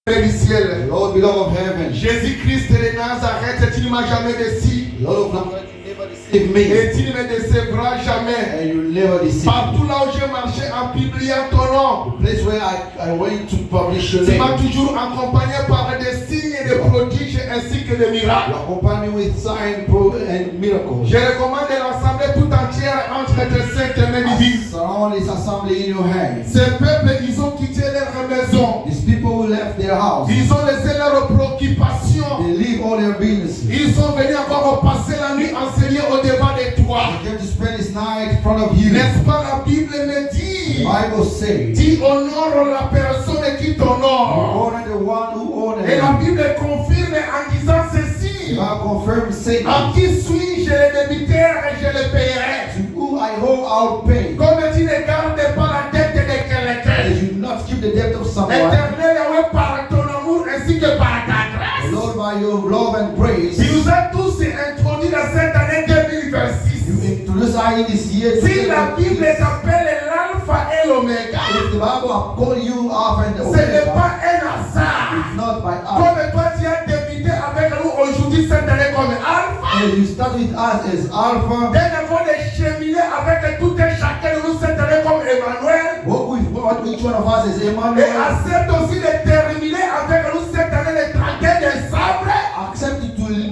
du ciel. Lord, beloved of heaven, Jésus-Christ de Nazareth, tu ne m'as jamais déçu. Lord of Nazareth, you never deceive me, Et tu ne me décevras jamais. and you never deceive Partout me. là où j'ai marché en publiant ton nom, The place where I went to publish your tu m'as name, toujours accompagné par des signes et des prodiges ainsi que des you miracles. accompany me with signs and miracles. Je recommande l'assemblée tout entière entre tes saintes mains divines. Surround this assembly in your hands. Ces peuples, ils ont quitté leur maison. These people who left their house, Ils ont laissé leurs préoccupations. they leave all their businesses. Ils sont venus encore passer la nuit enseigner au devant de toi. They came to spend this night in front of you. N'est-ce pas, la Bible me The dit, Bible says, tu honores la personne qui t'honore. honor the one who honors Et la you. Bible confirme en disant The ceci, Bible confirms saying, à qui suis-je le débiteur et je le paierai. to who I owe, I'll pay. Comme tu ne gardes pas la dette de quelqu'un. As you not keep the debt of someone, Éternel Yahweh, par ton amour ainsi que par ta grâce. Lord, by your love and grace, Tu nous as tous introduits dans cette année 2026. you introduce I in this year. Si la Bible t'appelle l'alpha et l'oméga, If the Bible call you Alpha and ce n'est Omega, pas un hasard. it's not by us. Comme toi tu as débuté avec nous aujourd'hui cette année comme alpha, And you start with us as Alpha, dès avant de cheminer avec tout un chacun de nous cette année comme Emmanuel, walk with each one of us as et Emmanuel. accepte aussi de terminer avec nous cette année le 31 décembre Accept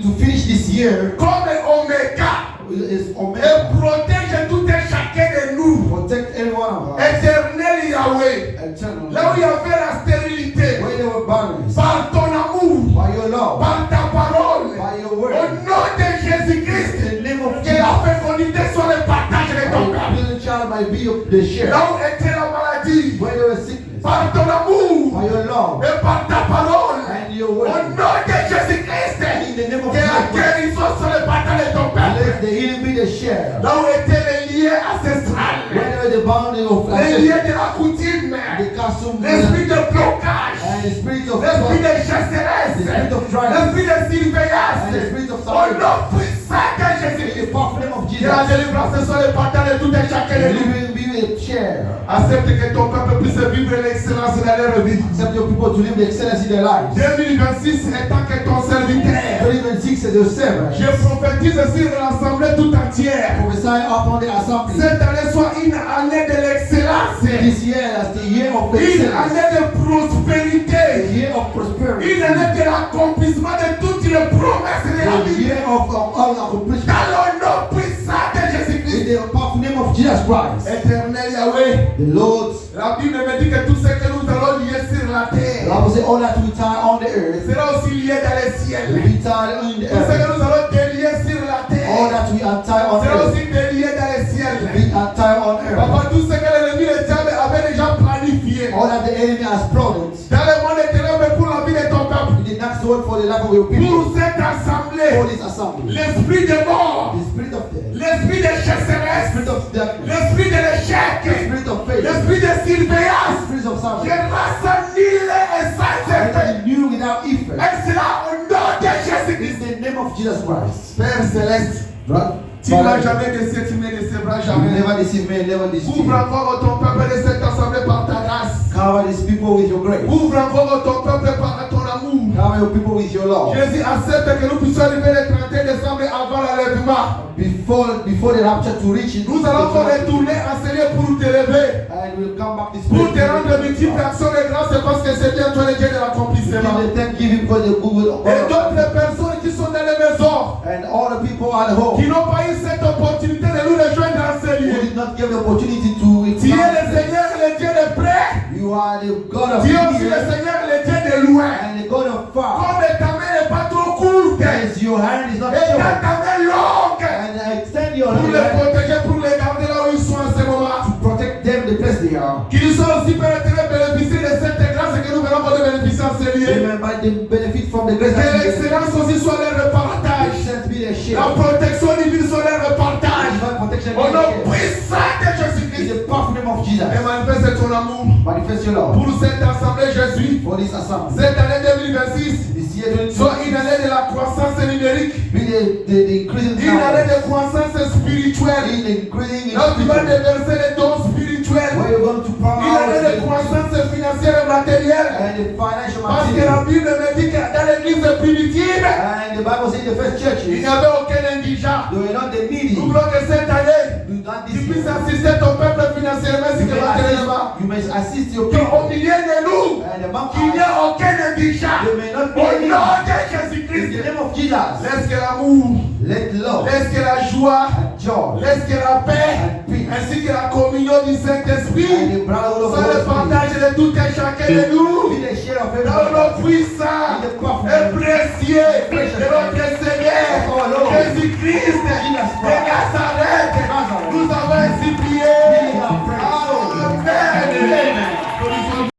to finish this year comme Oméga, is et Omega. protège tout un chacun de nous. Protect every one of us. Éternel Yahweh, Eternal. là où il y avait la stérilité, Where there were barriers, par ton amour, by your love, par ta parole, by your au word, nom de Jésus-Christ, in the name of que Jesus, la fécondité soit le partage de ton cœur. little child might be the share. Là où était la maladie, Where there was sickness, par ton amour by your love et par ta parole, and your au word, nom de Jésus-Christ, in the name of que la Jesus, guérison soit le partage de ton let peuple. the healing be the share. Là où étaient les liens ancestrales, Where there was the boundary of les liens de la coutume, the custom, l'esprit de blocage, and the spirit of l'esprit de the chasseresse, spirit of dryness, l'esprit de and the surveillance, spirit of au silence. nom puissant de In Jésus-Christ. the powerful name of Que la Jesus, délivrance soit le partage de tout et chacun de the nous. living be a share. Accepte que ton peuple puisse vivre l'excellence dans leur vie. Accept your people to live the excellence in their lives. 2026 étant que ton serviteur, 2026 is the servant. je prophétise sur l'assemblée tout entière. Prophesy upon the assembly. Cette année soit une année de l'excellence, This year as the year of une excellence, année de the prospérité, year of prosperity, une année de l'accomplissement de toutes les promesses the réalisées. year of all accomplishment. Dans le nom puissant de In Jésus-Christ. the powerful name of Jesus Christ, Éternel Yahweh, the Lord. la Bible me dit que tout ce que nous allons lier sur la The terre Bible says all that we tie on the earth sera aussi lié dans les will ciels. be tied in the Tout ce que earth. nous allons délier sur la All terre that we untie on sera earth aussi délié dans les will ciels. be untied on earth. Papa, tout ce que l'ennemi le diable avait déjà planifié All that the enemy has plotted dans le monde éternel, mais pour la vie de ton peuple, in the next word for the life of your people, pour cette assemblée, for this assembly, l'esprit de mort, the spirit of death, l'esprit de the chasseresse, spirit of darkness, l'esprit de l'échec, the spirit of faith, the l'esprit de surveillance, spirit of je salvation, race annulé et sans effet. and new without effect. Et cela au nom de Jésus-Christ. In the name of Jesus Christ. Père céleste, Right? tu n'as jamais déçu, tu ne me décevras You jamais. never deceive me, never deceive Ouvre me. encore ton peuple de cette assemblée par ta grâce. Cover these people with your grace. Ouvre encore ton peuple par ton amour. Cover your people with your love. Jésus accepte que nous puissions arriver le 31 décembre avant l'enlèvement. Before the rapture to reach it, Nous allons encore retourner enseigner pour te lever. and we'll come back this Pour te morning. rendre multiples actions de grâce parce que c'est bien toi le Dieu de l'accomplissement. Give the thanksgiving because the good will Et d'autres personnes qui sont dans les maisons, and all the people at home qui n'ont pas eu cette opportunité de nous rejoindre dans ces who lieux. did not give the opportunity to Tu es le Seigneur, le Dieu de près. You are the God of Tu es aussi le here Seigneur, le Dieu de loin. and the God of far. Comme ta main n'est pas trop courte As your hand is not et short, ta main longue and extend your pour les hand protéger, pour les garder là où ils sont en ce moment. to protect them the place they are. Qu'ils soient aussi pénétrés, bénéficier de cette grâce que nous venons de bénéficier en ces lieux. Amen. By the benefit from the grace Que that you l'excellence aussi soit leur partage. sent be a La share. protection divine soit leur partage. Divine protection Au nom be a puissant de share. In Jésus-Christ. the powerful name of Jesus. Et manifeste ton amour Manifest your love pour cette assemblée Jésus. for this assembly. Cette année 2026 This year 2022 soit une année de la croissance numérique. be the increasing Une année power. de croissance spirituelle. In the increasing in Là, tu vas spiritual. déverser les dons spirituels. Where you're going to pour Une année de out croissance financière le matériel. and the financial Parce que la material. Bible me dit que dans l'église primitive, And the Bible says in the first il churches, n'y avait aucun indigent. they were not the needy. Nous voulons que cette année, Do not tu this puisses year. assister ton peuple financièrement si You que may matériellement. assist, you may assist your Qu'au people. milieu de nous, And among qu'il n'y us, ait aucun indigent. there may not be Au any. nom de In Jésus-Christ, the name of Jesus, laisse que l'amour, let love laisse que la joie, and joy laisse que la paix, and peace ainsi que la communion du and Saint-Esprit the brotherhood of soit le the Holy partage de tout un chacun de nous Spirit be the share of dans nos everyone. puissances